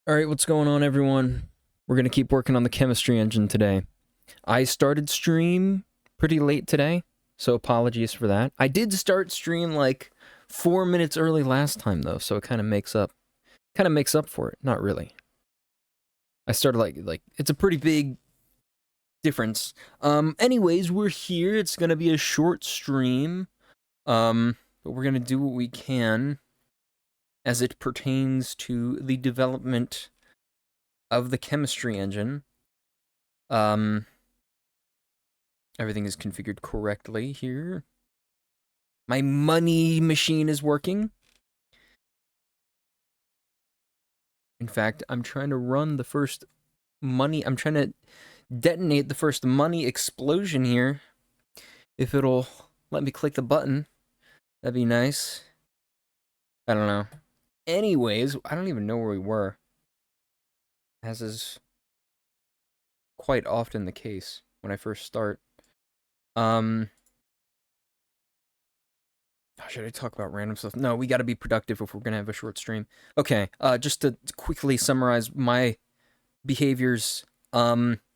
Alright, what's going on, everyone? We're gonna keep working on the chemistry engine today. I started stream pretty late today, so apologies for that. I did start stream like 4 minutes early last time though, so it kind of makes up for it. Not really. I started like it's a pretty big difference. Anyways, we're here. It's gonna be a short stream. But we're gonna do what we can as it pertains to the development of the chemistry engine. Everything is configured correctly here. My money machine is working. In fact, I'm trying to run the first money. I'm trying to detonate the first money explosion here. If it'll let me click the button, that'd be nice. I don't know. Anyways, I don't even know where we were, as is quite often the case when I first start. Should I talk about random stuff? No, we gotta be productive if we're gonna have a short stream. Okay, just to quickly summarize my behaviors. My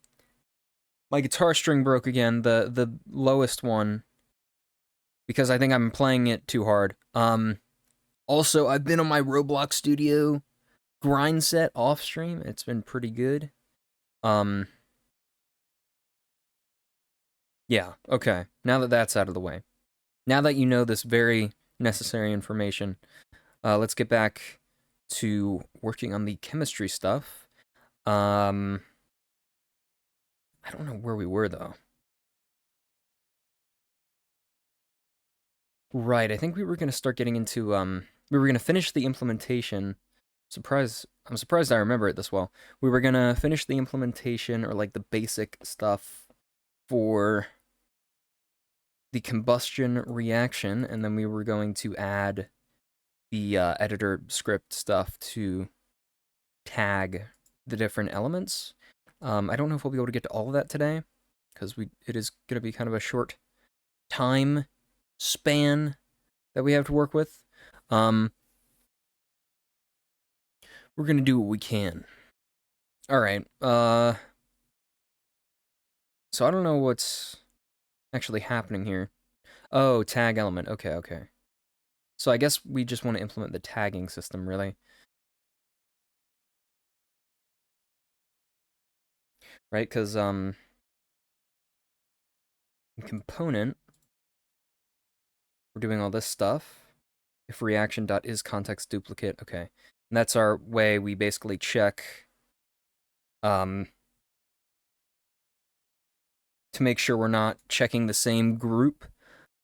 guitar string broke again, the lowest one, because I think I'm playing it too hard. Also, I've been on my Roblox Studio grind set off stream. It's been pretty good. Yeah, okay. Now that that's out of the way. Now that you know this very necessary information, let's get back to working on the chemistry stuff. I don't know where we were, though. Right, I think we were going to start getting into, we were going to finish the implementation. I'm surprised I remember it this well. We were going to finish the implementation, or like the basic stuff for the combustion reaction, and then we were going to add the editor script stuff to tag the different elements. I don't know if we'll be able to get to all of that today, because it is going to be kind of a short time span that we have to work with. We're going to do what we can. Alright, so I don't know what's actually happening here. Oh, tag element. Okay. So I guess we just want to implement the tagging system, really. Right, because, in component, we're doing all this stuff. If reaction.isContext duplicate, okay. And that's our way we basically check, to make sure we're not checking the same group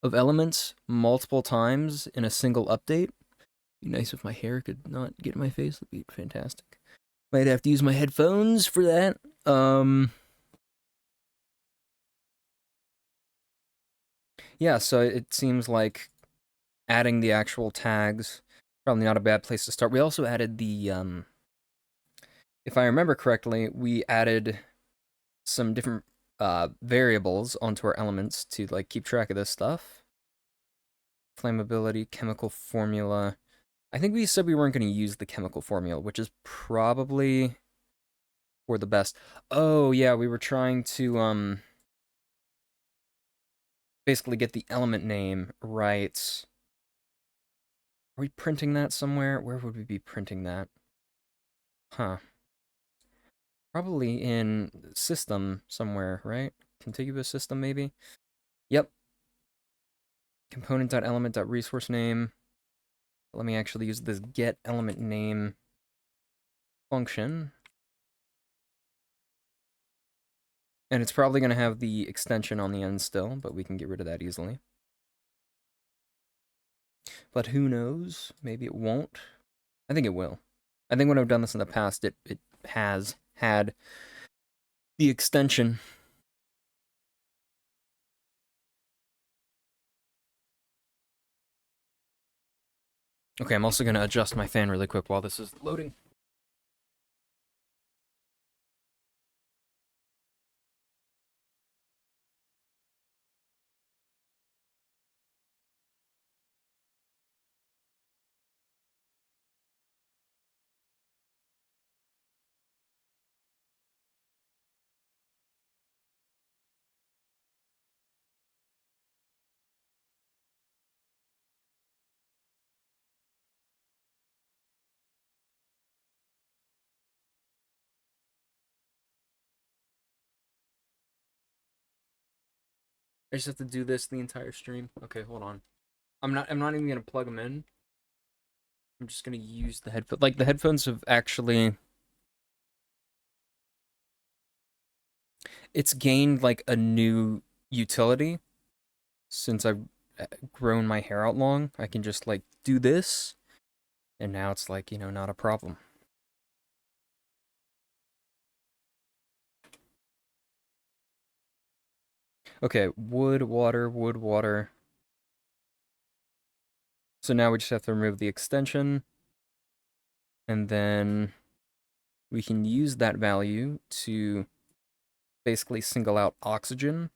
of elements multiple times in a single update. Be nice if my hair could not get in my face. That'd be fantastic. Might have to use my headphones for that. Yeah, so it seems like adding the actual tags, probably not a bad place to start. We also added the, if I remember correctly, we added some different variables onto our elements to like keep track of this stuff. Flammability, chemical formula. I think we said we weren't going to use the chemical formula, which is probably for the best. Oh yeah, we were trying to basically get the element name right. Are we printing that somewhere? Where would we be printing that? Huh. Probably in system somewhere, right? Contiguous system, maybe? Yep. Component.element.resource name. Let me actually use this get element name function. And it's probably going to have the extension on the end still, but we can get rid of that easily. But who knows? Maybe it won't. I think it will. I think when I've done this in the past, it has had the extension. Okay, I'm also going to adjust my fan really quick while this is loading. I just have to do this the entire stream. Okay, hold on. I'm not even gonna plug them in. I'm just gonna use the headphones. Like the headphones have actually, it's gained like a new utility since I've grown my hair out long. I can just like do this, and now it's like, not a problem. Okay, wood, water, wood, water. So now we just have to remove the extension, and then we can use that value to basically single out oxygen.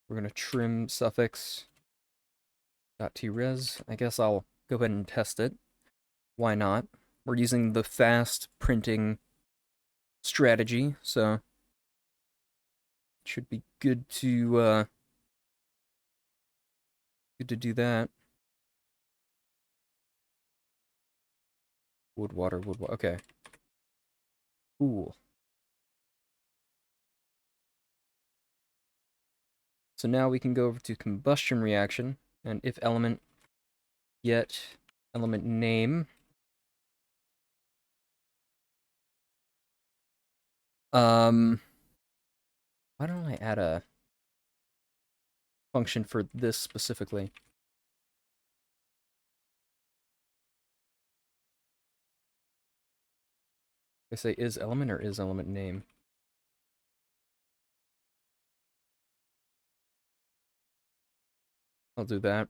We're going to trim suffix .tres. I guess I'll go ahead and test it. Why not? We're using the fast printing strategy, so it should be good to do that. Wood, water, wood, water. Okay. Cool. So now we can go over to combustion reaction, and if element get element name. Why don't I add a function for this specifically? I say is element or is element name? I'll do that.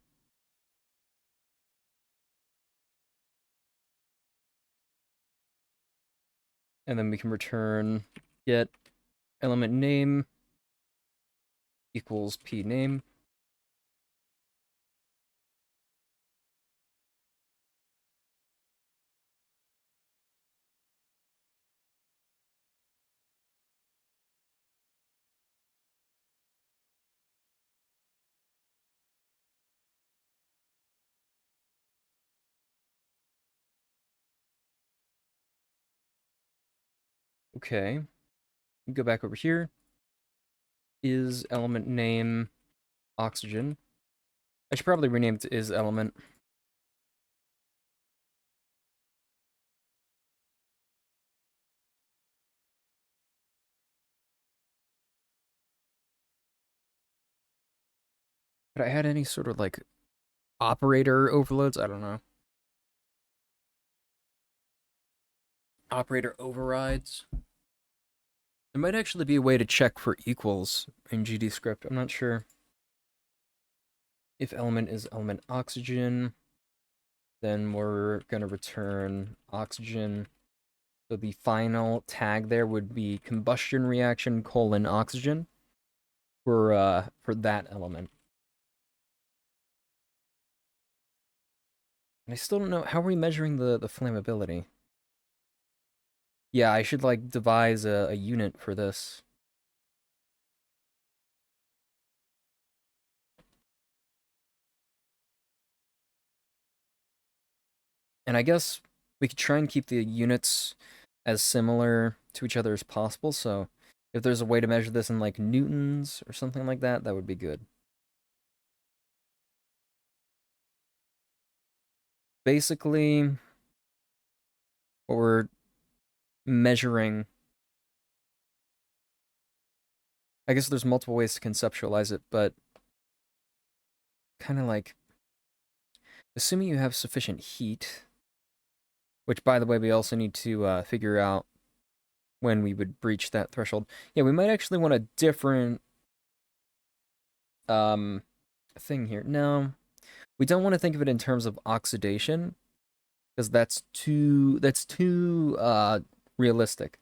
And then we can return get element name equals p name. Okay. Go back over here. Is element name oxygen? I should probably rename it to is element. Could I add any sort of like operator overloads? I don't know. Operator overrides. There might actually be a way to check for equals in GDScript. I'm not sure. If element is element oxygen, then we're going to return oxygen. So the final tag there would be combustion reaction : oxygen for that element. And I still don't know, how are we measuring the flammability? Yeah, I should like devise a unit for this. And I guess we could try and keep the units as similar to each other as possible, so if there's a way to measure this in like newtons or something like that, that would be good. Basically, what we're measuring, I guess there's multiple ways to conceptualize it, but kind of like, assuming you have sufficient heat, which by the way, we also need to figure out when we would breach that threshold. Yeah, we might actually want a different thing here. No, we don't want to think of it in terms of oxidation, because that's too realistic.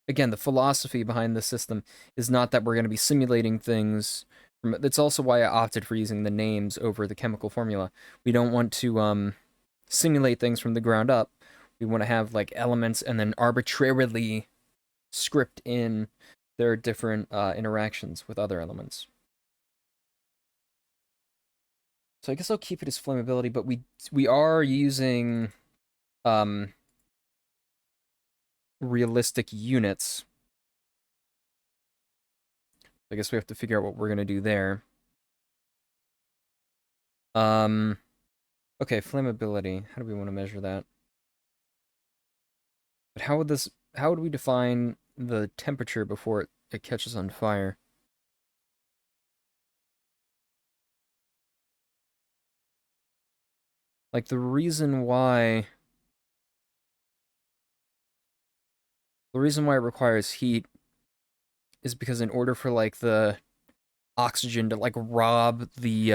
Again, the philosophy behind this system is not that we're going to be simulating things. That's also why I opted for using the names over the chemical formula. We don't want to simulate things from the ground up. We want to have like elements and then arbitrarily script in their different interactions with other elements. So I guess I'll keep it as flammability, but we are using um realistic units. I guess we have to figure out what we're gonna do there. Um, okay, flammability. How do we want to measure that? But how would we define the temperature before it catches on fire? Like the reason why it requires heat is because in order for like the oxygen to like rob the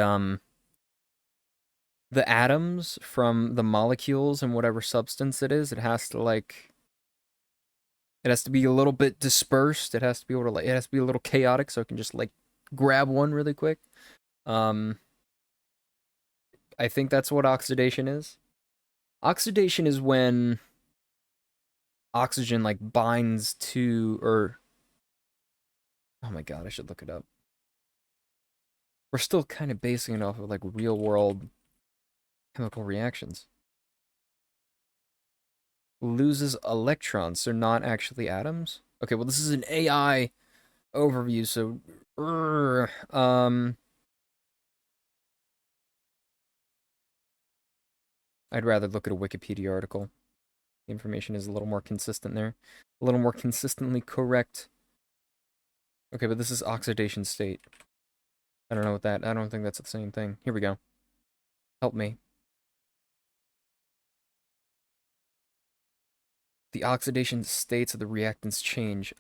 atoms from the molecules and whatever substance it is, it has to be a little bit dispersed. It has to be able to like it has to be a little chaotic so it can just like grab one really quick. Um I think that's what oxidation is. Oxidation is when oxygen like binds to or oh my god, I should look it up. We're still kind of basing it off of like real world chemical reactions. Loses electrons, so not actually atoms. Okay, well this is an AI overview, so I'd rather look at a Wikipedia article. The information is a little more consistent there. A little more consistently correct. Okay, but this is oxidation state. I don't know what that... I don't think that's the same thing. Here we go. Help me. The oxidation states of the reactants change.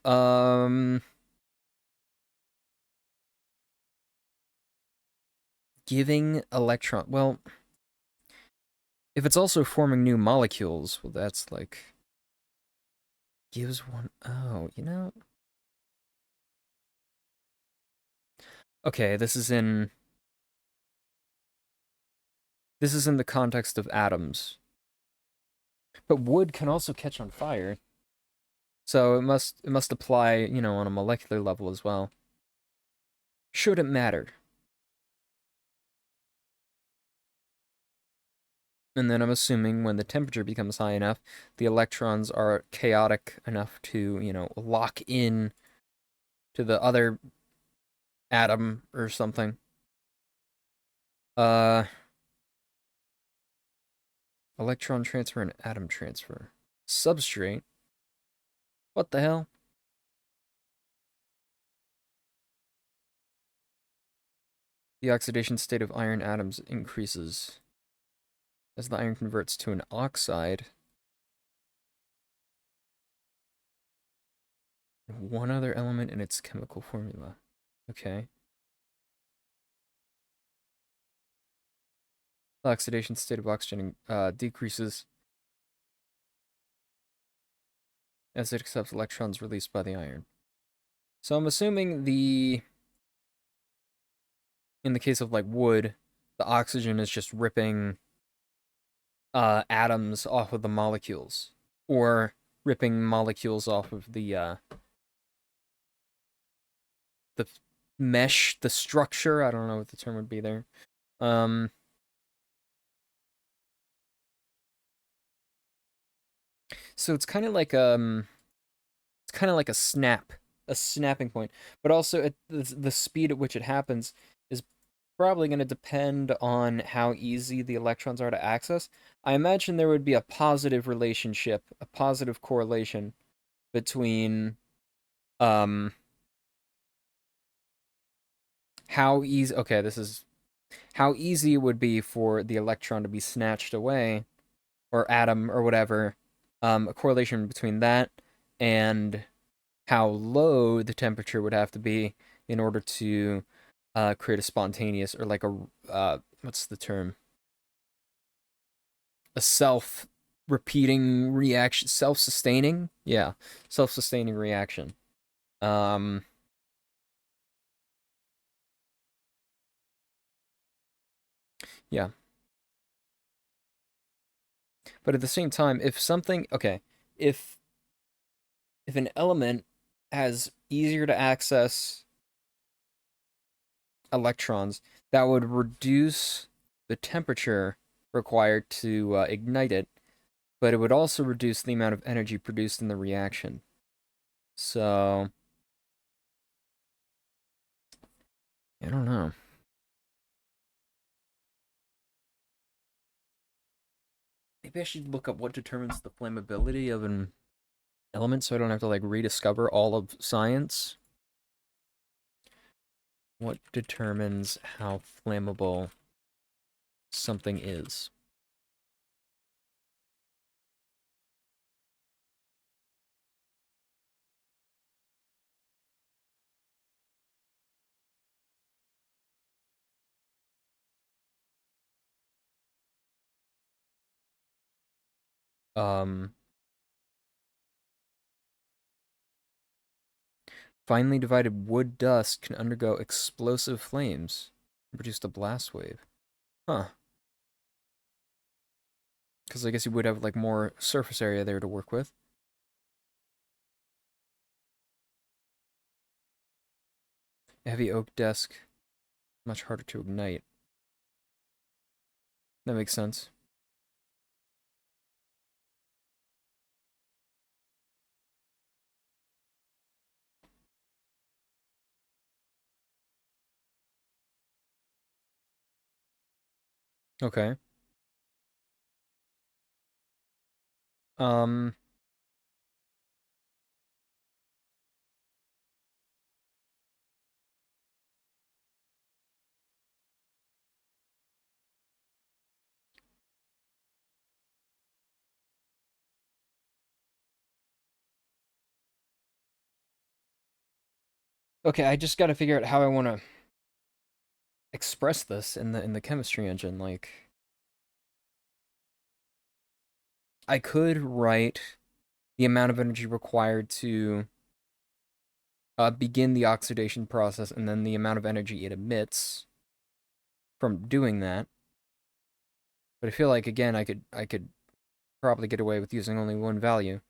Giving electron... Well, if it's also forming new molecules, well, that's like... Gives one... Oh, you know... Okay, this is in the context of atoms. But wood can also catch on fire. So it must apply, you know, on a molecular level as well. Should it matter? And then I'm assuming when the temperature becomes high enough, the electrons are chaotic enough to, you know, lock in to the other atom or something. Uh, electron transfer and atom transfer. Substrate? What the hell? The oxidation state of iron atoms increases as the iron converts to an oxide. One other element in its chemical formula. Okay. The oxidation state of oxygen decreases as it accepts electrons released by the iron. So I'm assuming in the case of like wood, the oxygen is just ripping atoms off of the molecules, or ripping molecules off of the mesh, the structure. I don't know what the term would be there. So it's kind of like a snapping point, but also the speed at which it happens is probably going to depend on how easy the electrons are to access. I imagine there would be a positive relationship, a positive correlation between um how easy okay, this is how easy it would be for the electron to be snatched away or atom or whatever, a correlation between that and how low the temperature would have to be in order to create a spontaneous or like a what's the term? A self-repeating reaction, self-sustaining? Yeah, self-sustaining reaction. Um, yeah. But at the same time, if something, okay, if if an element has easier to access electrons, that would reduce the temperature required to ignite it, but it would also reduce the amount of energy produced in the reaction. So, I don't know. Maybe I should look up what determines the flammability of an element so I don't have to like rediscover all of science. What determines how flammable something is? Um, Finely divided wood dust can undergo explosive flames and produce a blast wave. Huh. Because I guess you would have like more surface area there to work with. A heavy oak desk, much harder to ignite. That makes sense. Okay. Um, okay, I just got to figure out how I want to express this in the chemistry engine. Like, I could write the amount of energy required to begin the oxidation process, and then the amount of energy it emits from doing that. But I feel like again, I could probably get away with using only one value.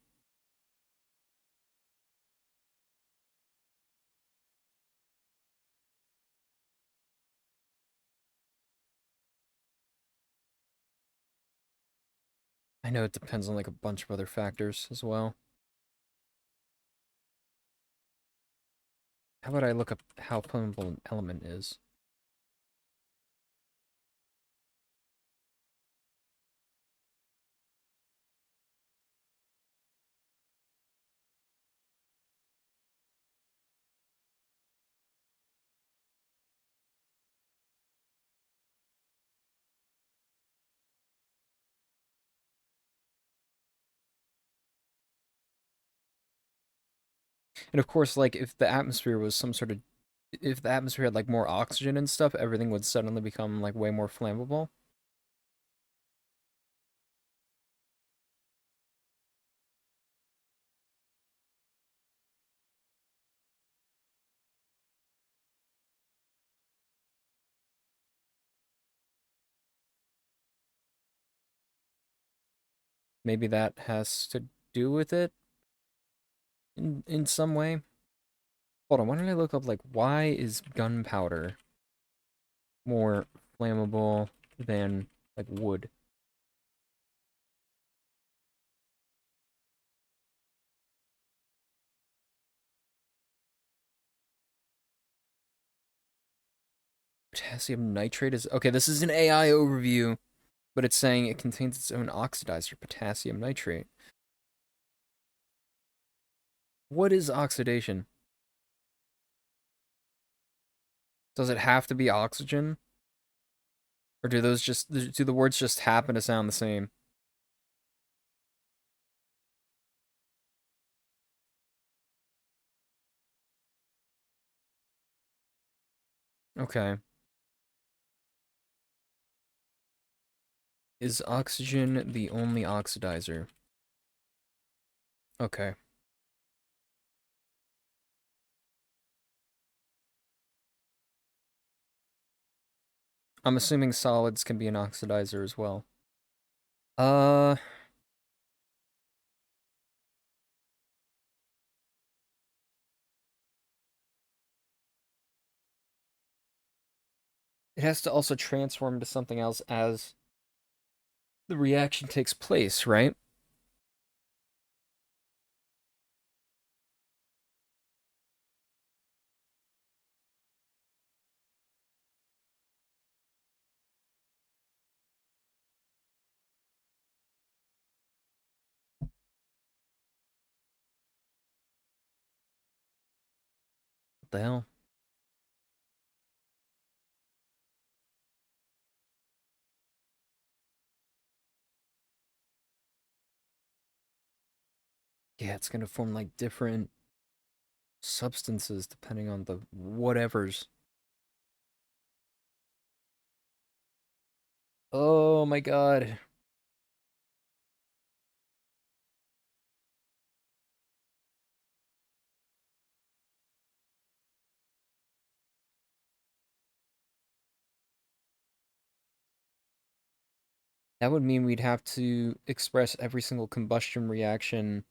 I know it depends on like a bunch of other factors as well. How about I look up how flammable an element is? And of course, like if the atmosphere was some sort of if the atmosphere had like more oxygen and stuff, everything would suddenly become like way more flammable. Maybe that has to do with it in some way. Hold on, why don't I look up like why is gunpowder more flammable than like wood? Potassium nitrate is okay. This is an AI overview, but it's saying it contains its own oxidizer, potassium nitrate. What is oxidation? Does it have to be oxygen? Or do the words just happen to sound the same? Okay. Is oxygen the only oxidizer? Okay. I'm assuming solids can be an oxidizer as well. Uh, it has to also transform into something else as the reaction takes place, right? What the hell? Yeah, it's gonna form like different substances depending on the whatevers. Oh my god. That would mean we'd have to express every single combustion reaction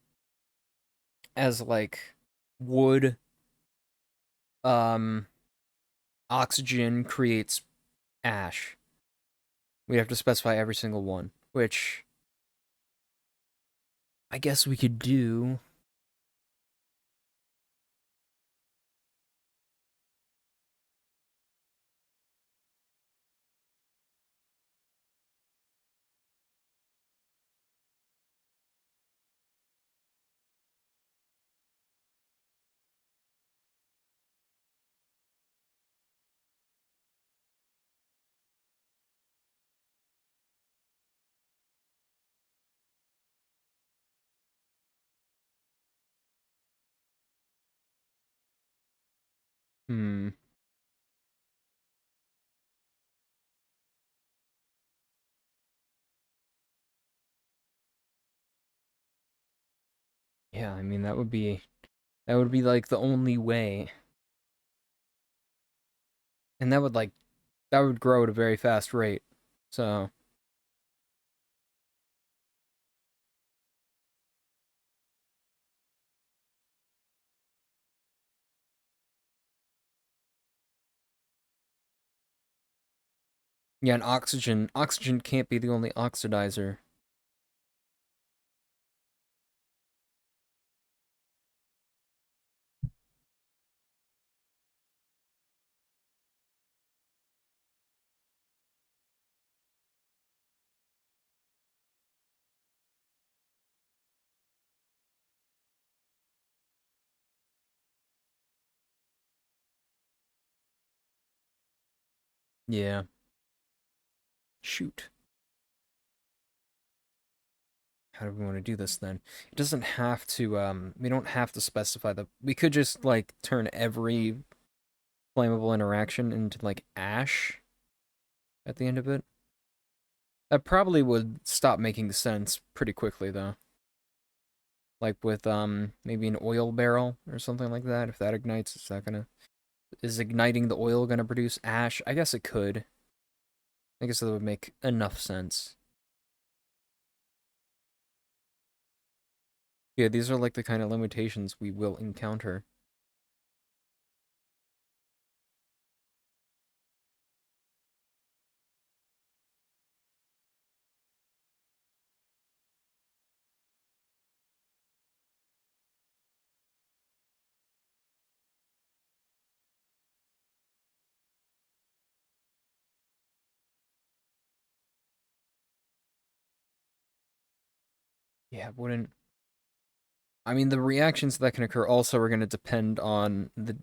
as like wood, um, oxygen creates ash. We'd have to specify every single one, which I guess we could do. Hmm. Yeah, I mean that would be like the only way. And that would grow at a very fast rate. So, yeah, and oxygen can't be the only oxidizer. Yeah. Shoot. How do we want to do this then? It doesn't have to we don't have to specify we could just like turn every flammable interaction into like ash at the end of it. That probably would stop making sense pretty quickly though. Like with maybe an oil barrel or something like that. If that ignites, is igniting the oil gonna produce ash? I guess it could. I guess that would make enough sense. Yeah, these are like the kind of limitations we will encounter. Yeah, wouldn't I mean the reactions that can occur also are going to depend on the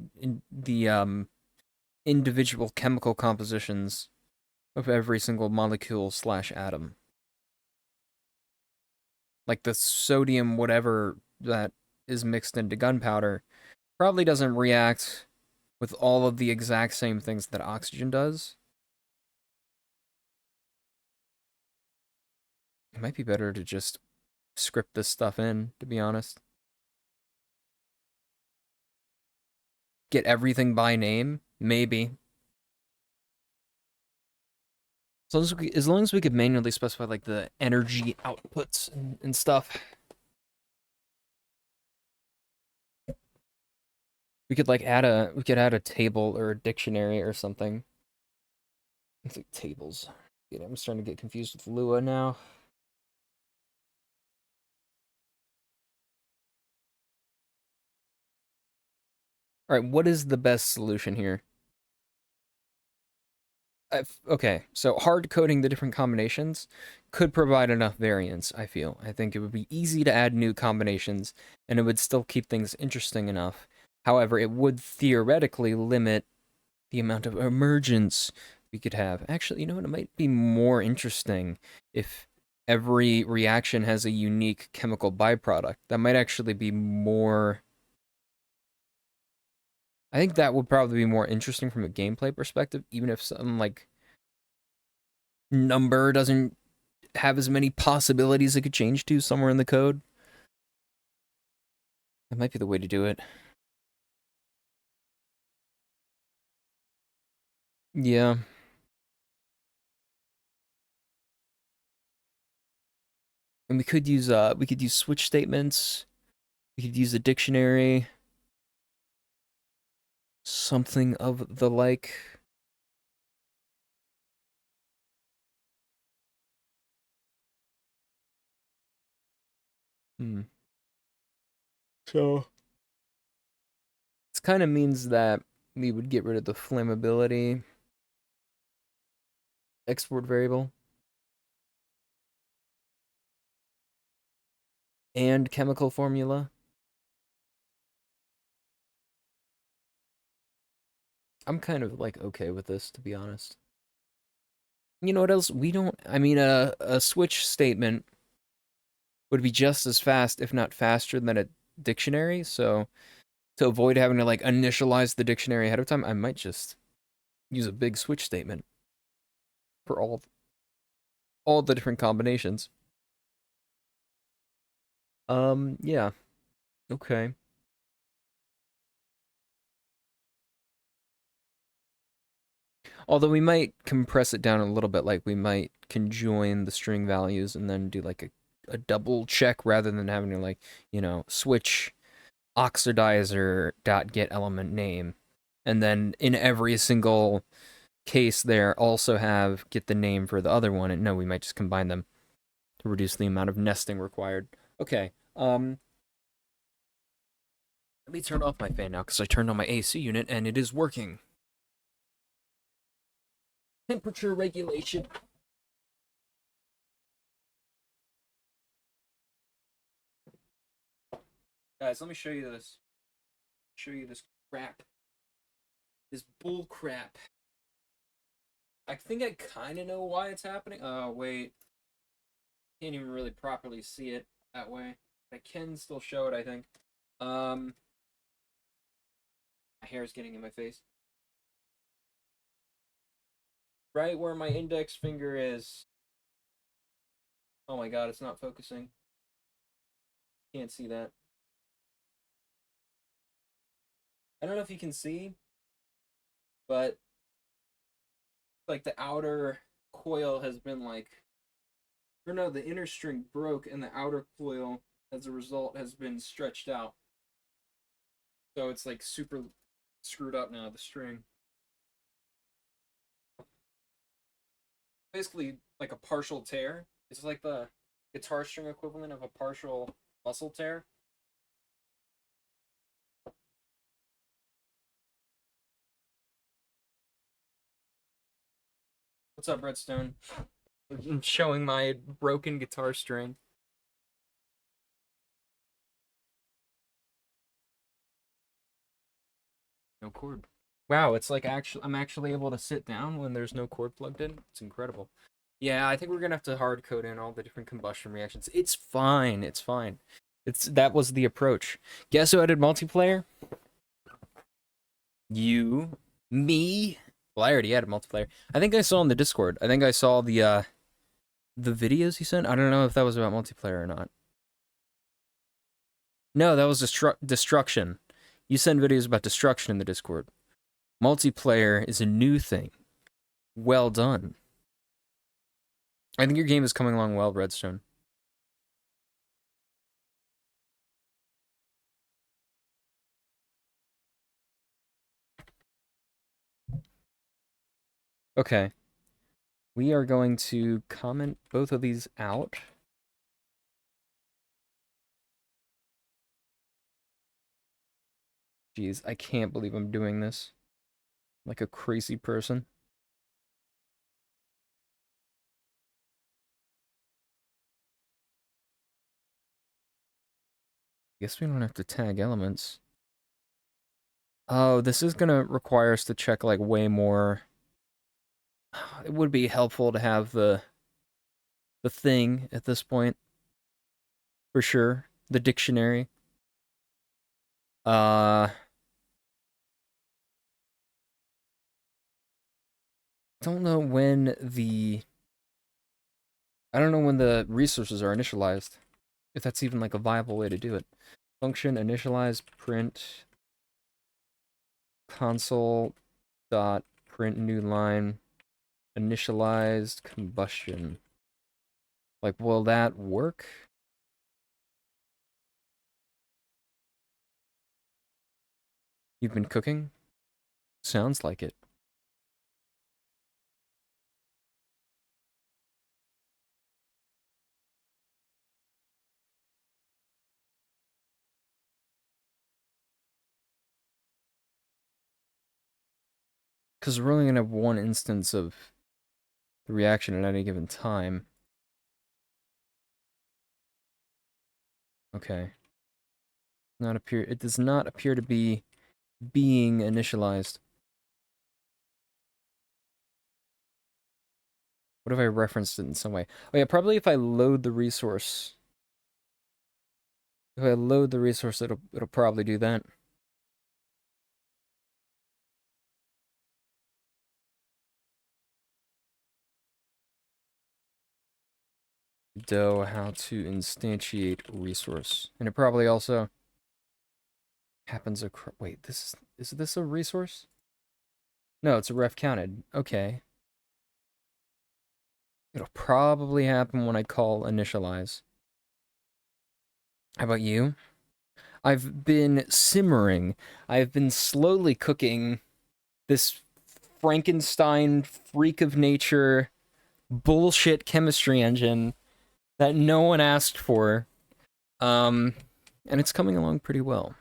individual chemical compositions of every single molecule slash atom. Like the sodium whatever that is mixed into gunpowder probably doesn't react with all of the exact same things that oxygen does. It might be better to just script this stuff in, to be honest. Get everything by name, maybe. As long as we could manually specify like the energy outputs and stuff, we could add a table or a dictionary or something. It's like tables. Yeah, I'm starting to get confused with Lua now. All right, what is the best solution here? Okay, so hard coding the different combinations could provide enough variance, I feel. I think it would be easy to add new combinations, and it would still keep things interesting enough. However, it would theoretically limit the amount of emergence we could have. Actually, you know what? It might be more interesting if every reaction has a unique chemical byproduct. That might actually be more... I think that would probably be more interesting from a gameplay perspective, even if some, like, number doesn't have as many possibilities it could change to somewhere in the code. That might be the way to do it. Yeah. And we could use switch statements. We could use a dictionary. Something of the like. Hmm. So this kind of means that we would get rid of the flammability export variable and chemical formula. I'm kind of like okay with this, to be honest. You know what else? We don't, I mean, a switch statement would be just as fast, if not faster, than a dictionary. So to avoid having to like initialize the dictionary ahead of time, I might just use a big switch statement for all the different combinations. Yeah. Okay. Although we might compress it down a little bit, like we might conjoin the string values and then do like a double check rather than having to like, switch oxidizer dot get element name. And then in every single case there also have get the name for the other one. And no, we might just combine them to reduce the amount of nesting required. Okay. Let me turn off my fan now because I turned on my AC unit and it is working. Temperature regulation. Guys, let me show you this. Show you this crap. This bull crap. I think I kind of know why it's happening. Oh, wait. Can't even really properly see it that way. I can still show it, I think. My hair is getting in my face. Right where my index finger is. Oh my god, it's not focusing. Can't see that. I don't know if you can see, but like the outer coil has been like, or no, the inner string broke and the outer coil as a result has been stretched out. So it's like super screwed up now, the string. Basically like a partial tear. It's like the guitar string equivalent of a partial muscle tear. What's up, Redstone? I'm showing my broken guitar string. No cord. Wow, it's like I'm actually able to sit down when there's no cord plugged in. It's incredible. Yeah, I think we're gonna have to hard code in all the different combustion reactions. It's fine. It's fine. That was the approach. Guess who added multiplayer? You, me. Well, I already added multiplayer. I think I saw in the Discord. I think I saw the videos you sent. I don't know if that was about multiplayer or not. No, that was destruction. You send videos about destruction in the Discord. Multiplayer is a new thing. Well done. I think your game is coming along well, Redstone. Okay. We are going to comment both of these out. Jeez, I can't believe I'm doing this. Like a crazy person. Guess we don't have to tag elements. Oh, this is gonna require us to check like way more. It would be helpful to have the thing at this point. For sure. The dictionary. Don't know when the I don't know when the resources are initialized. If that's even like a viable way to do it. Function initialize print console dot print new line initialized combustion. Like, will that work? You've been cooking? Sounds like it. Because we're only going to have one instance of the reaction at any given time. Okay. It does not appear to be being initialized. What if I referenced it in some way? Oh yeah, probably if I load the resource. If I load the resource, it'll probably do that. How to instantiate resource. And it probably also happens across... Wait, is this a resource? No, it's a ref counted. Okay. It'll probably happen when I call initialize. How about you? I've been simmering. I've been slowly cooking this Frankenstein freak of nature bullshit chemistry engine that no one asked for. And it's coming along pretty well.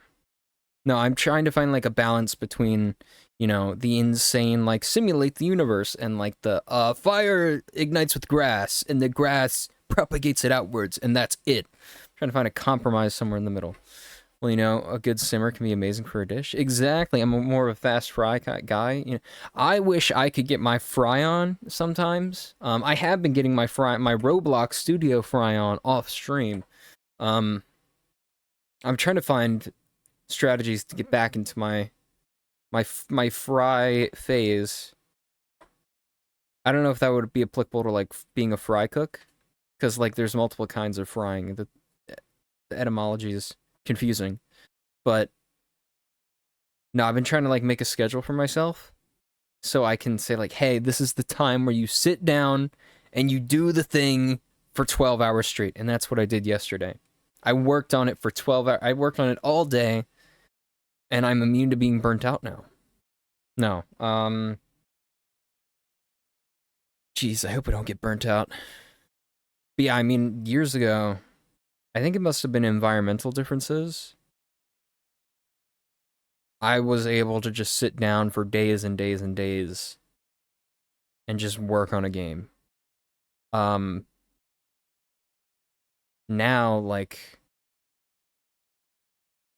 No, I'm trying to find like a balance between, you know, the insane like simulate the universe and like the fire ignites with grass and the grass propagates it outwards and that's it. I'm trying to find a compromise somewhere in the middle. Well, you know, a good simmer can be amazing for a dish. Exactly. I'm more of a fast fry guy. You know, I wish I could get my fry on sometimes. I have been getting my Roblox Studio fry on off stream. I'm trying to find strategies to get back into my fry phase. I don't know if that would be applicable to like being a fry cook, because like there's multiple kinds of frying. The etymology is confusing, but no, I've been trying to like make a schedule for myself so I can say like, hey, this is the time where you sit down and you do the thing for 12 hours straight, and that's what I did yesterday. I worked on it for 12 hours. I worked on it all day, and I'm immune to being burnt out now. No, jeez, I hope I don't get burnt out. But yeah, I mean, years ago, I think it must have been environmental differences. I was able to just sit down for days and days and days and just work on a game. Now, like,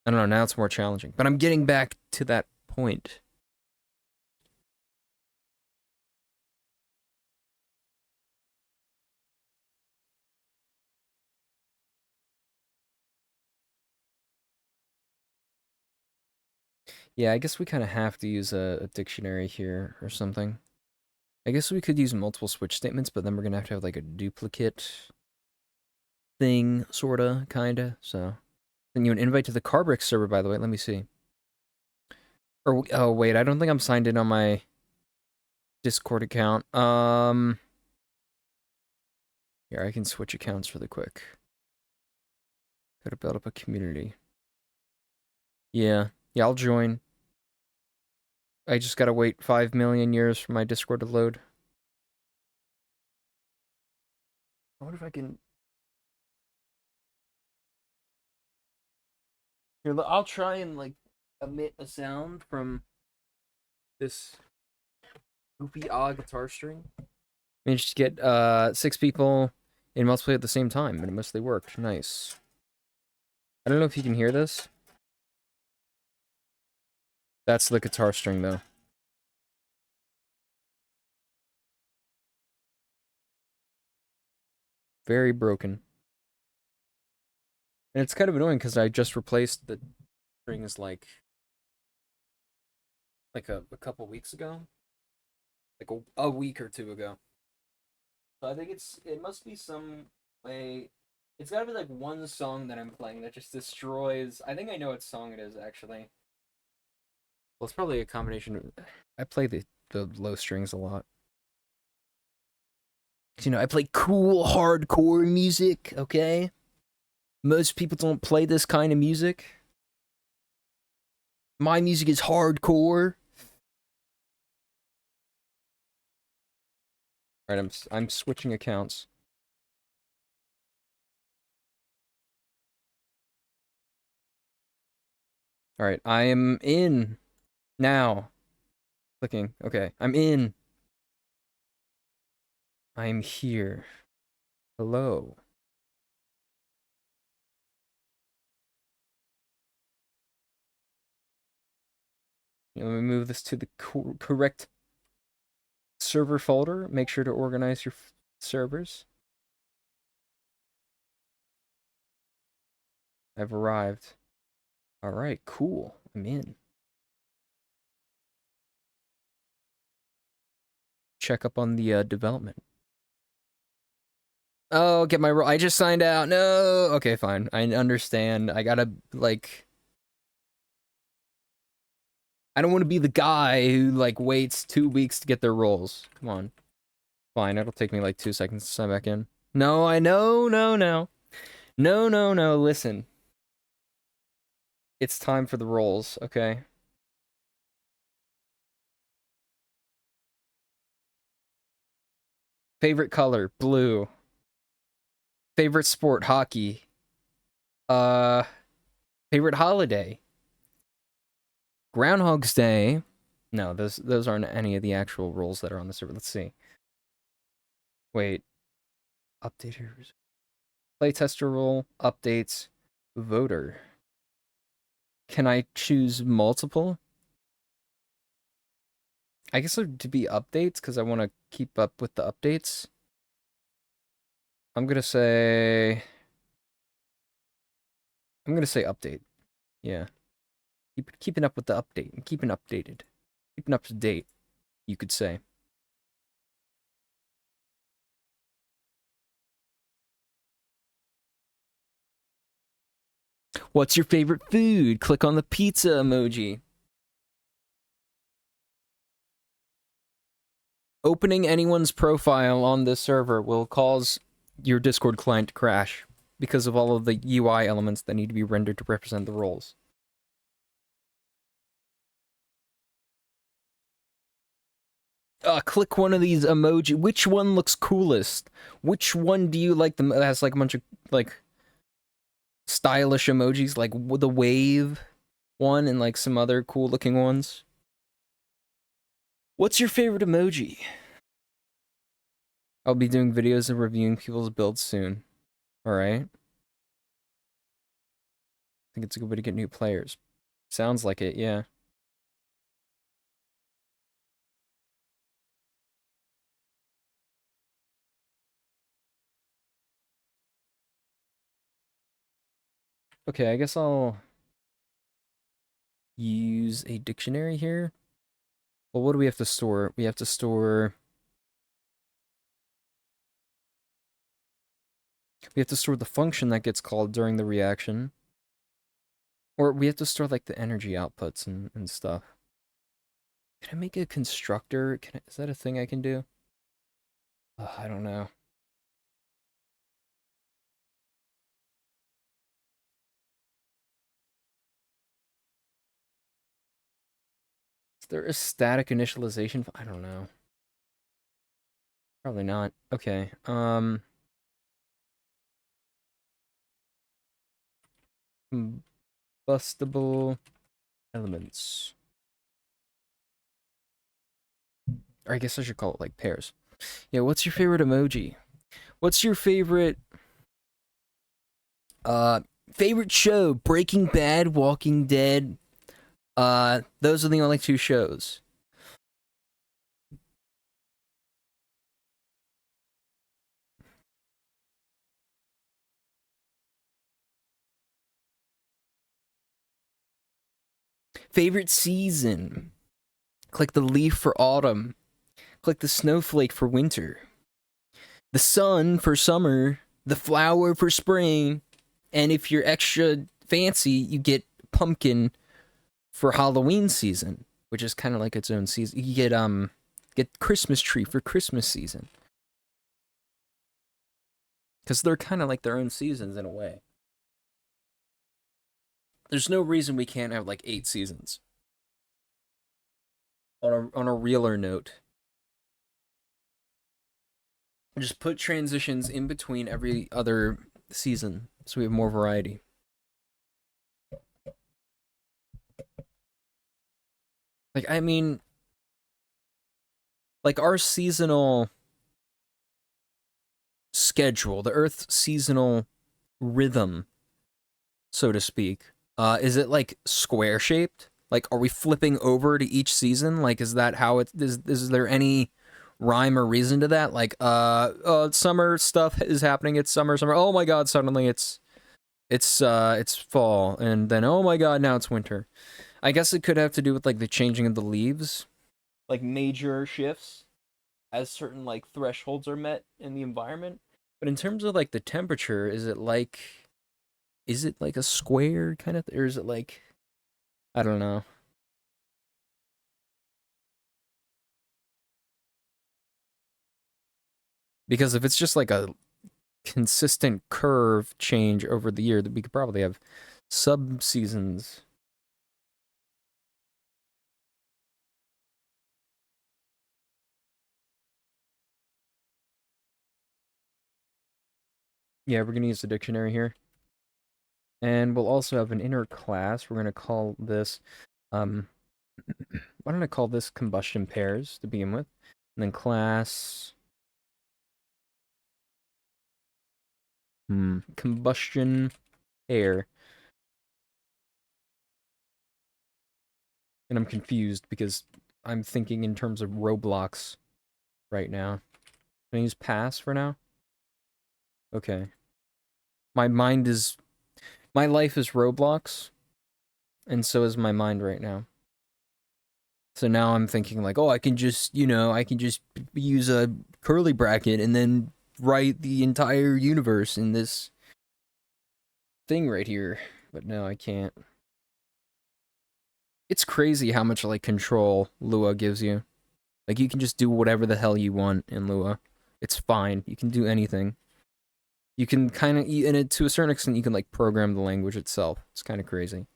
I don't know, now it's more challenging. But I'm getting back to that point. Yeah, I guess we kind of have to use a dictionary here or something. I guess we could use multiple switch statements, but then we're gonna have to have like a duplicate thing, sorta, kinda. So, send you an invite to the Carbrick server, by the way. Let me see. Or oh wait, I don't think I'm signed in on my Discord account. Here I can switch accounts really quick. Gotta build up a community. Yeah, I'll join. I just gotta wait 5 million years for my Discord to load. I wonder if I can. Here, I'll try and like emit a sound from this goofy guitar string. Managed to get 6 people in multiplayer at the same time, and it mostly worked. Nice. I don't know if you can hear this. That's the guitar string, though. Very broken. And it's kind of annoying because I just replaced the strings like a couple weeks ago. Like a week or two ago. So I think it must be some way. It's gotta be like one song that I'm playing that just destroys. I think I know what song it is actually. Well, it's probably a combination of. I play the low strings a lot. You know, I play cool hardcore music. Okay, most people don't play this kind of music. My music is hardcore. All right, I'm switching accounts. All right, I am in now. Clicking. Okay, I'm in. I'm here. Hello. Let me move this to the correct server folder. Make sure to organize your servers. I've arrived. All right, cool. I'm in. Check up on the development. Oh, get my I just signed out. No. Okay, fine. I understand. I gotta like. I don't want to be the guy who like waits 2 weeks to get their roles. Come on. Fine. It'll take me like 2 seconds to sign back in. No, I know. No, no, no, no, no. Listen. It's time for the roles. Okay. Favorite color, blue. Favorite sport, hockey. Uh, favorite holiday, Groundhog's Day. No, those aren't any of the actual roles that are on the server. Let's see. Wait, updaters, playtester role, updates, voter. Can I choose multiple? I guess it to be updates because I want to keep up with the updates. I'm gonna say. I'm gonna say update. Yeah. Keeping up with the update and keeping updated. Keeping up to date, you could say. What's your favorite food? Click on the pizza emoji. Opening anyone's profile on this server will cause your Discord client to crash because of all of the UI elements that need to be rendered to represent the roles. Click one of these emoji. Which one looks coolest? Which one do you like that has like a bunch of like stylish emojis, like the wave one and like some other cool looking ones? What's your favorite emoji? I'll be doing videos of reviewing people's builds soon. Alright. I think it's a good way to get new players. Sounds like it, yeah. Okay, I guess I'll use a dictionary here. Well, what do we have to store? We have to store... We have to store the function that gets called during the reaction. Or we have to store, like, the energy outputs and stuff. Can I make a constructor? Is that a thing I can do? I don't know. Is there a static initialization? I don't know. Probably not. Okay, Combustible elements. Or I guess I should call it like pairs. Yeah, what's your favorite emoji? What's your favorite uh favorite show? Breaking Bad, Walking Dead. Those are the only two shows. Favorite season? Click the leaf for autumn. Click the snowflake for winter. The sun for summer. The flower for spring. And if you're extra fancy, you get pumpkin for Halloween season, which is kind of like its own season. You get Christmas tree for Christmas season. Because they're kind of like their own seasons in a way. There's no reason we can't have like 8 seasons. On a realer note, just put transitions in between every other season so we have more variety. Like, I mean, like our seasonal schedule, the Earth's seasonal rhythm, so to speak, is it like square shaped? Like, are we flipping over to each season? Like, is that how it is there any rhyme or reason to that? Like, summer stuff is happening. It's summer. Oh my god! Suddenly it's fall, and then oh my god, now it's winter. I guess it could have to do with like the changing of the leaves, like major shifts as certain like thresholds are met in the environment. But in terms of like the temperature, is it like a square kind of or is it like I don't know. Because if it's just like a consistent curve change over the year, that we could probably have sub seasons. Yeah, we're gonna use the dictionary here. And we'll also have an inner class. We're gonna call this why don't I call this combustion pairs to begin with? And then class combustion pair. And I'm confused because I'm thinking in terms of Roblox right now. Can I use pass for now? Okay. My life is Roblox, and so is my mind right now. So now I'm thinking like, oh, I can just use a curly bracket and then write the entire universe in this thing right here. But no, I can't. It's crazy how much like control Lua gives you. Like you can just do whatever the hell you want in Lua. It's fine. You can do anything. You can kind of, and it, to a certain extent, you can like program the language itself. It's kind of crazy.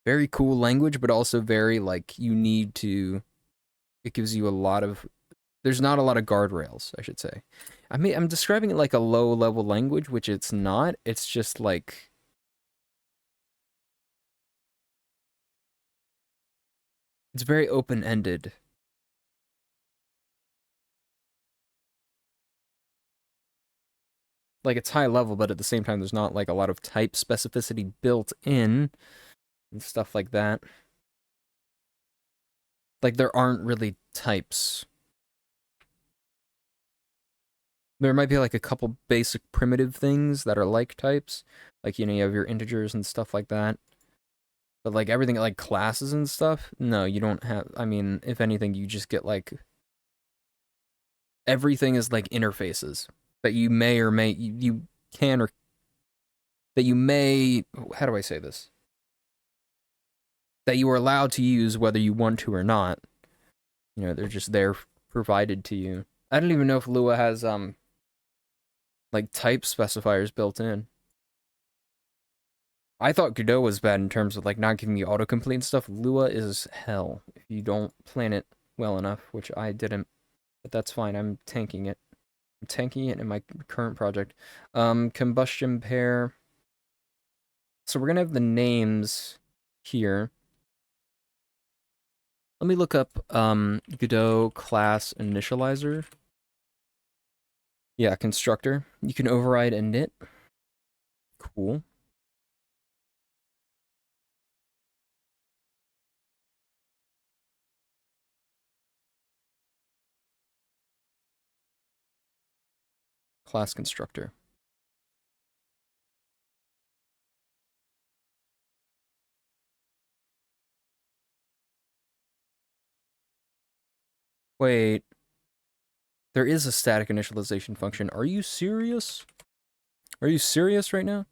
Very cool language, but also very like you need to. It gives you a lot of. There's not a lot of guardrails, I should say. I mean, I'm describing it like a low level language, which it's not. It's just like it's very open ended. Like it's high level, but at the same time, there's not like a lot of type specificity built in and stuff like that. Like there aren't really types. There might be like a couple basic primitive things that are like types. Like, you have your integers and stuff like that. But like everything like classes and stuff, no, you don't have. I mean, if anything, you just get like everything is like interfaces that you may or may you can or that you may. How do I say this? That you are allowed to use whether you want to or not. They're just there provided to you. I don't even know if Lua has like type specifiers built in. I thought Godot was bad in terms of like not giving you autocomplete and stuff. Lua is hell if you don't plan it well enough, which I didn't. But that's fine. I'm tanking it. I'm tanking it in my current project. Combustion pair. So we're gonna have the names here. Let me look up Godot class initializer. Yeah, constructor. You can override init. Cool. Class constructor. Wait. There is a static initialization function. Are you serious? Are you serious right now?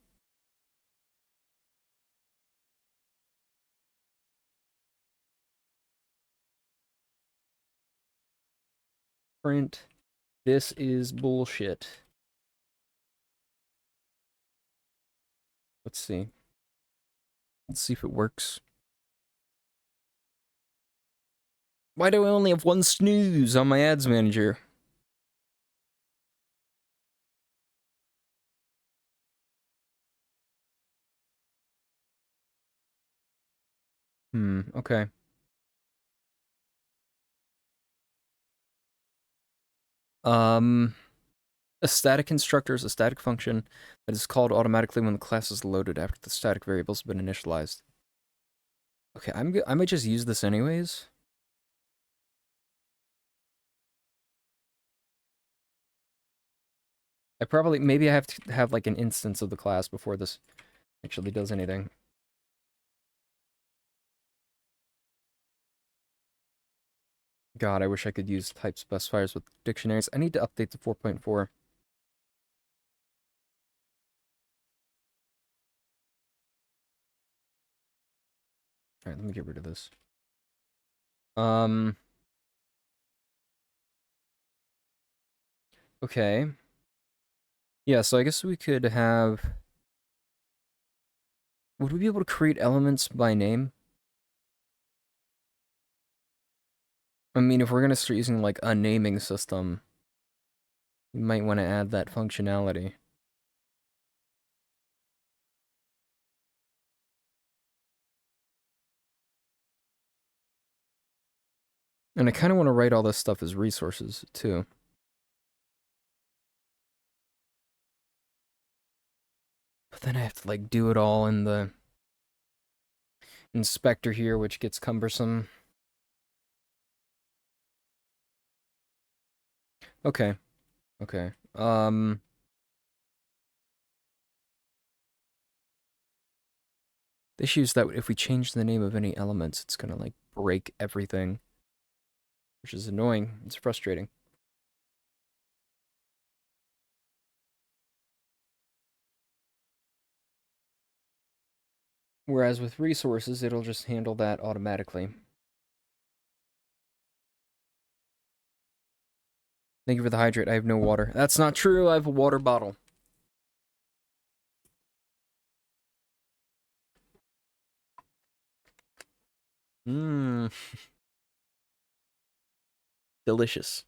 Print. This is bullshit. Let's see. Let's see if it works. Why do I only have one snooze on my ads manager? Okay. A static constructor is a static function that is called automatically when the class is loaded after the static variables have been initialized. Okay, I might just use this anyways. Maybe I have to have like an instance of the class before this actually does anything. God, I wish I could use type specifiers with dictionaries. I need to update to 4.4. Alright, let me get rid of this. Okay. Yeah, so I guess we could have... Would we be able to create elements by name? I mean, if we're gonna start using, like, a naming system, we might want to add that functionality. And I kind of want to write all this stuff as resources, too. But then I have to, like, do it all in the inspector here, which gets cumbersome. Okay. Okay. The issue is that if we change the name of any elements, it's gonna, like, break everything. Which is annoying. It's frustrating. Whereas with resources, it'll just handle that automatically. Thank you for the hydrate. I have no water. That's not true. I have a water bottle. Mmm. Delicious.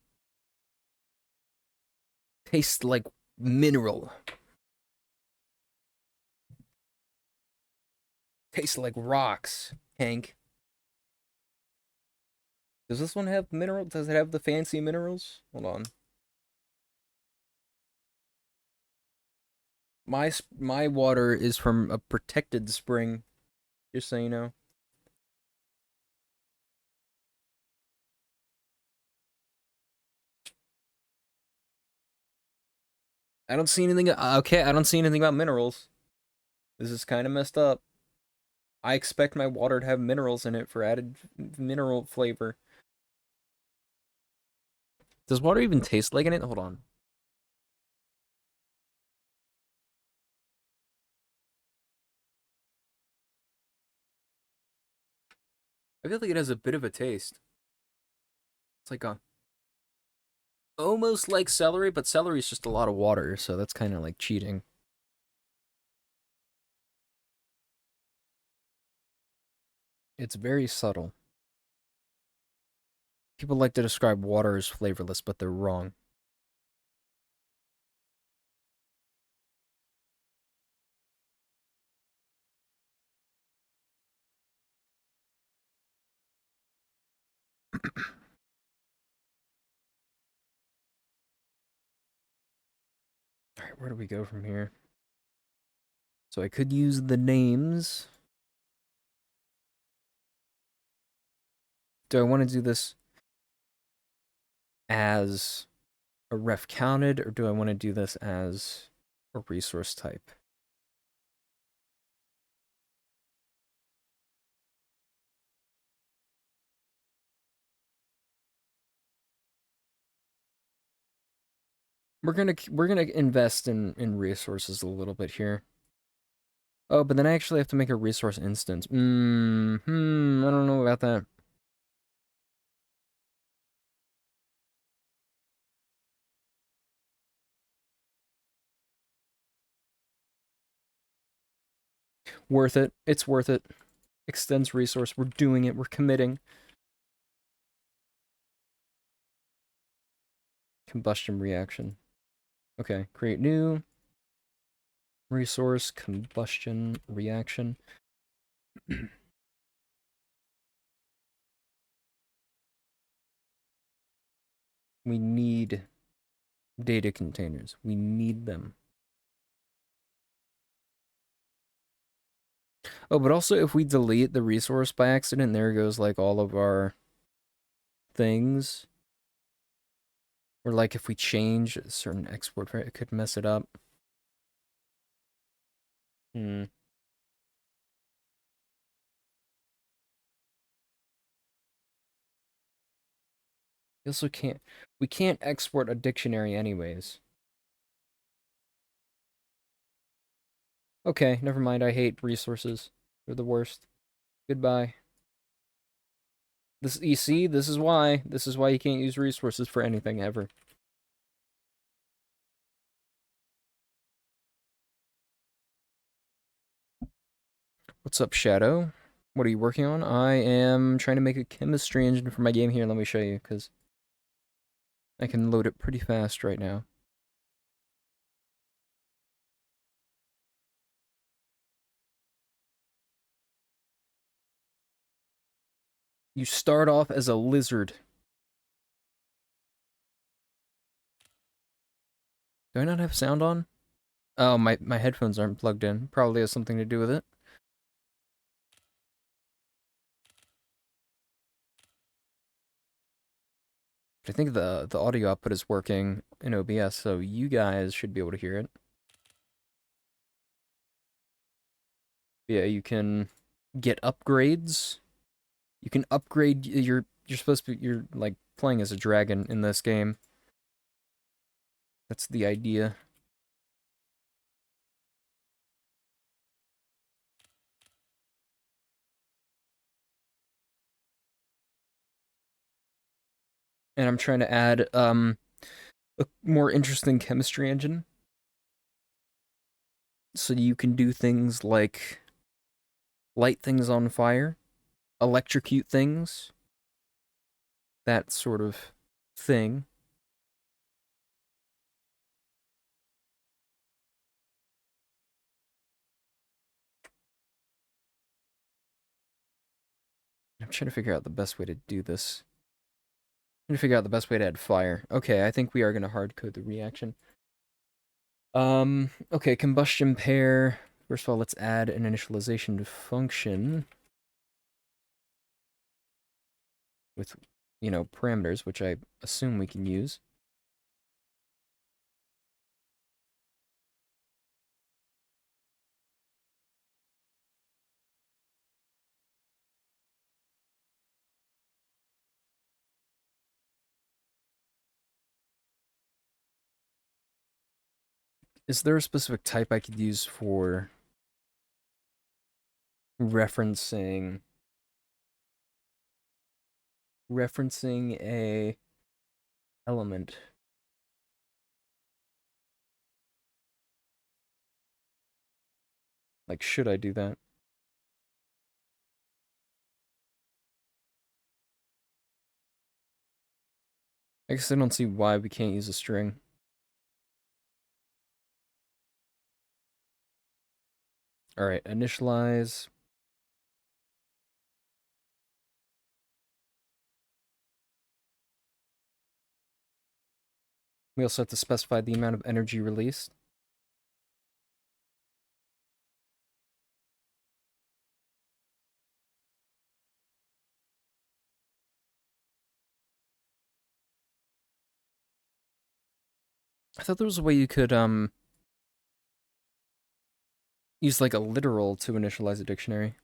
Tastes like mineral. Tastes like rocks, Hank. Does this one have mineral? Does it have the fancy minerals? Hold on. My water is from a protected spring, just so you know. I don't see anything. Okay, I don't see anything about minerals. This is kind of messed up. I expect my water to have minerals in it for added mineral flavor. Does water even taste like it? Hold on. I feel like it has a bit of a taste. It's like a almost like celery, but celery is just a lot of water, so that's kind of like cheating. It's very subtle. People like to describe water as flavorless, but they're wrong. Alright, where do we go from here? So I could use the names. Do I want to do this as a ref counted, or do I want to do this as a resource type? We're gonna invest in resources a little bit here. Oh, but then I actually have to make a resource instance. I don't know about that. Worth it. It's worth it. Extends resource. We're doing it. We're committing. Combustion reaction. Okay, create new resource combustion reaction. We need data containers. We need them. Oh, but also if we delete the resource by accident, there goes like all of our things. Or like if we change a certain export, it could mess it up. Hmm. We also can't export a dictionary anyways. Okay, never mind. I hate resources. They're the worst. Goodbye. You see, this is why. This is why you can't use resources for anything ever. What's up, Shadow? What are you working on? I am trying to make a chemistry engine for my game here. Let me show you, because I can load it pretty fast right now. You start off as a lizard. Do I not have sound on? Oh, my headphones aren't plugged in. Probably has something to do with it. But I think the audio output is working in OBS, so you guys should be able to hear it. Yeah, you can get upgrades. You can upgrade you're supposed to be you're like playing as a dragon in this game. That's the idea. And I'm trying to add a more interesting chemistry engine. So you can do things like light things on fire, electrocute things, that sort of thing. I'm trying to figure out the best way to do this. I'm trying to figure out the best way to add fire. Okay, I think we are going to hard code the reaction. Okay, combustion pair. First of all, let's add an initialization function with, parameters, which I assume we can use. Is there a specific type I could use for referencing a element? Like, should I do that? I guess I don't see why we can't use a string. Alright, initialize. We also have to specify the amount of energy released. I thought there was a way you could use like a literal to initialize a dictionary.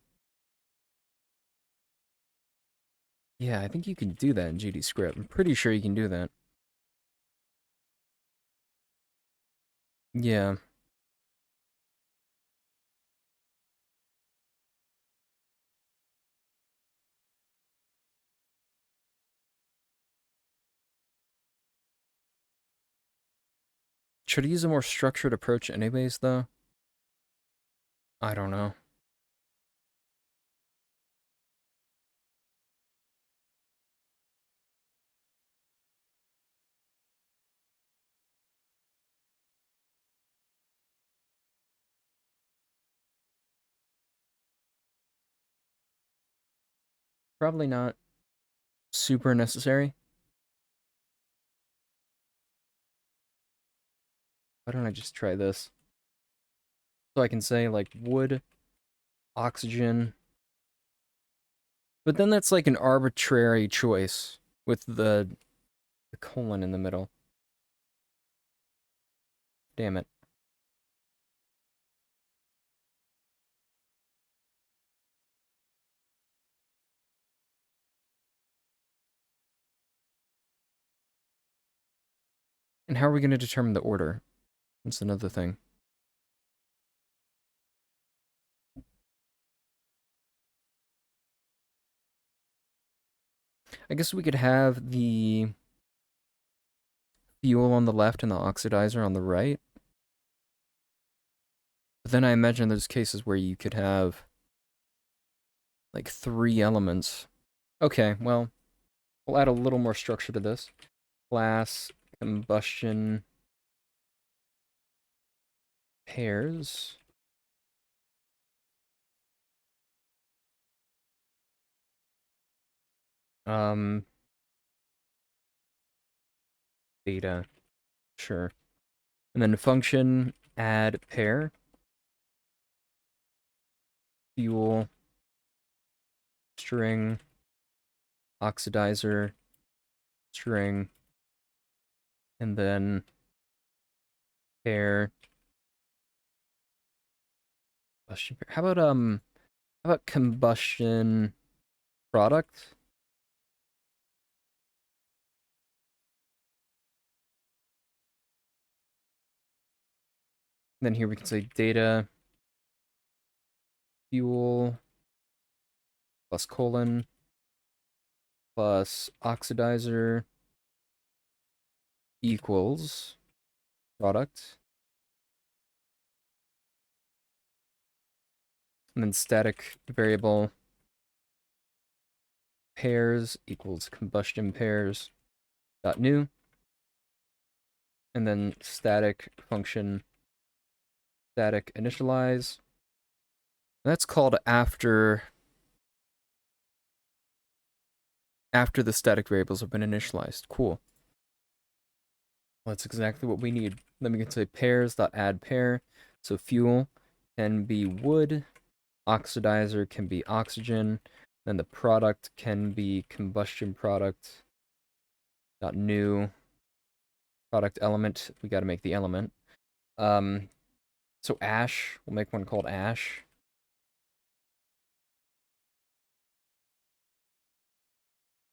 Yeah, I think you can do that in GD script. I'm pretty sure you can do that. Yeah. Should I use a more structured approach anyways, though? I don't know. Probably not super necessary. Why don't I just try this? So I can say, like, wood, oxygen. But then that's like an arbitrary choice with the colon in the middle. Damn it. And how are we going to determine the order? That's another thing. I guess we could have the fuel on the left and the oxidizer on the right. But then I imagine there's cases where you could have like 3 elements. Okay, well, we'll add a little more structure to this. Class combustion pairs. Um, Beta, sure. And then function add pair. Fuel string oxidizer string, and then pair combustion pair. How about combustion product? And then here we can say data fuel plus colon plus oxidizer equals product. And then static variable pairs equals combustion pairs dot new. And then static function static initialize. That's called after the static variables have been initialized. Cool. Well, that's exactly what we need. Then we can say pairs.add pair. So fuel can be wood, oxidizer can be oxygen, then the product can be combustion product. Dot new product element. We got to make the element. So ash. We'll make one called ash.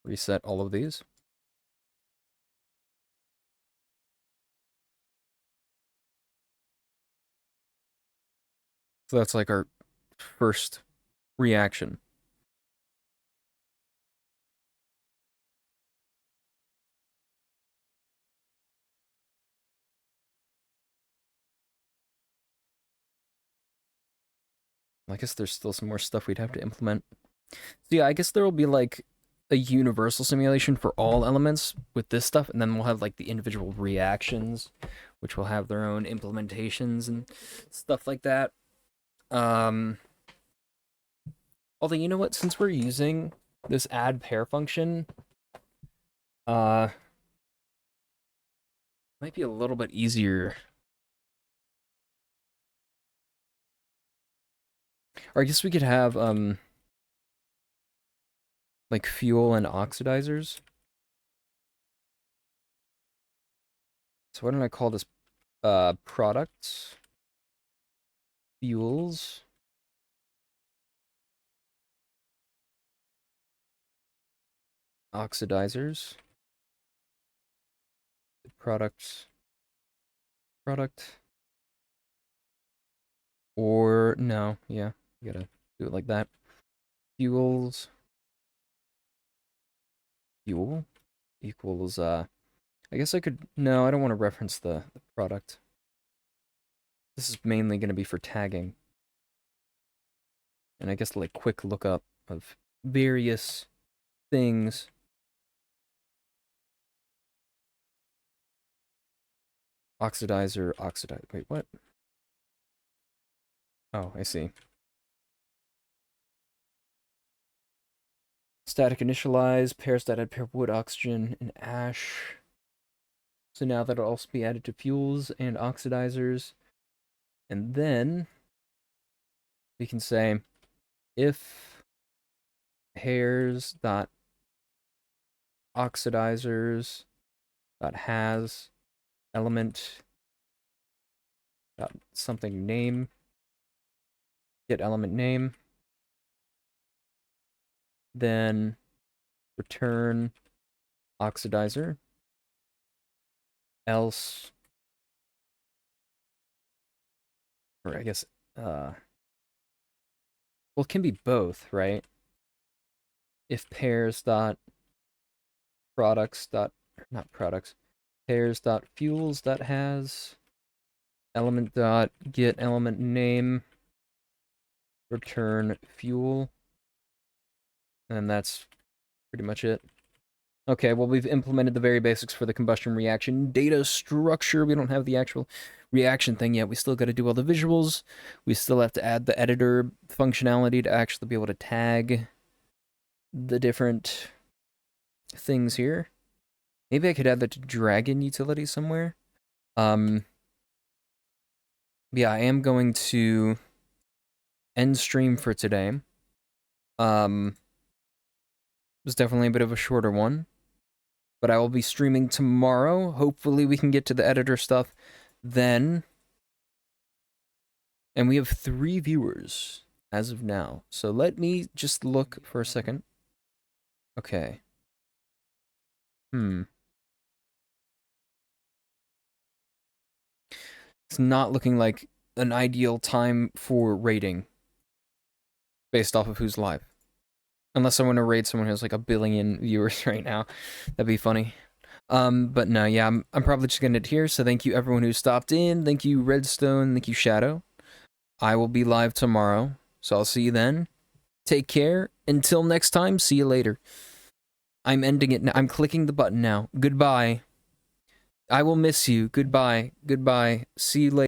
Reset all of these. So that's like our first reaction. I guess there's still some more stuff we'd have to implement. So yeah, I guess there will be like a universal simulation for all elements with this stuff, and then we'll have like the individual reactions, which will have their own implementations and stuff like that. Although you know what, since we're using this add pair function, Might be a little bit easier. Or I guess we could have, like fuel and oxidizers. So why don't I call this, products, fuels, oxidizers, product, or, no, yeah, you gotta do it like that. Fuels, fuel equals, I guess I could, no, I don't want to reference the product. This is mainly going to be for tagging. And I guess like quick lookup of various things. Oxidizer, oxidize, wait, what? Oh, I see. Static initialize, pairs that add pair wood, oxygen, and ash. So now that'll also be added to fuels and oxidizers. And then we can say if pairs dot oxidizers dot has element dot something name, get element name, then return oxidizer, else, or I guess, well, it can be both, right? If pairs dot products dot, not products, pairs dot fuels dot has element dot get element name, return fuel, and that's pretty much it. Okay, well, we've implemented the very basics for the combustion reaction data structure. We don't have the actual reaction thing yet. We still got to do all the visuals. We still have to add the editor functionality to actually be able to tag the different things here. Maybe I could add that to Dragon utility somewhere. Yeah, I am going to end stream for today. It was definitely a bit of a shorter one, but I will be streaming tomorrow. Hopefully we can get to the editor stuff then. And we have 3 viewers as of now. So let me just look for a second. Okay. It's not looking like an ideal time for rating based off of who's live. Unless I want to raid someone who has like 1 billion viewers right now. That'd be funny. But no, yeah, I'm probably just gonna end it here. So thank you everyone who stopped in. Thank you Redstone. Thank you Shadow. I will be live tomorrow. So I'll see you then. Take care. Until next time, see you later. I'm ending it now. I'm clicking the button now. Goodbye. I will miss you. Goodbye. Goodbye. See you later.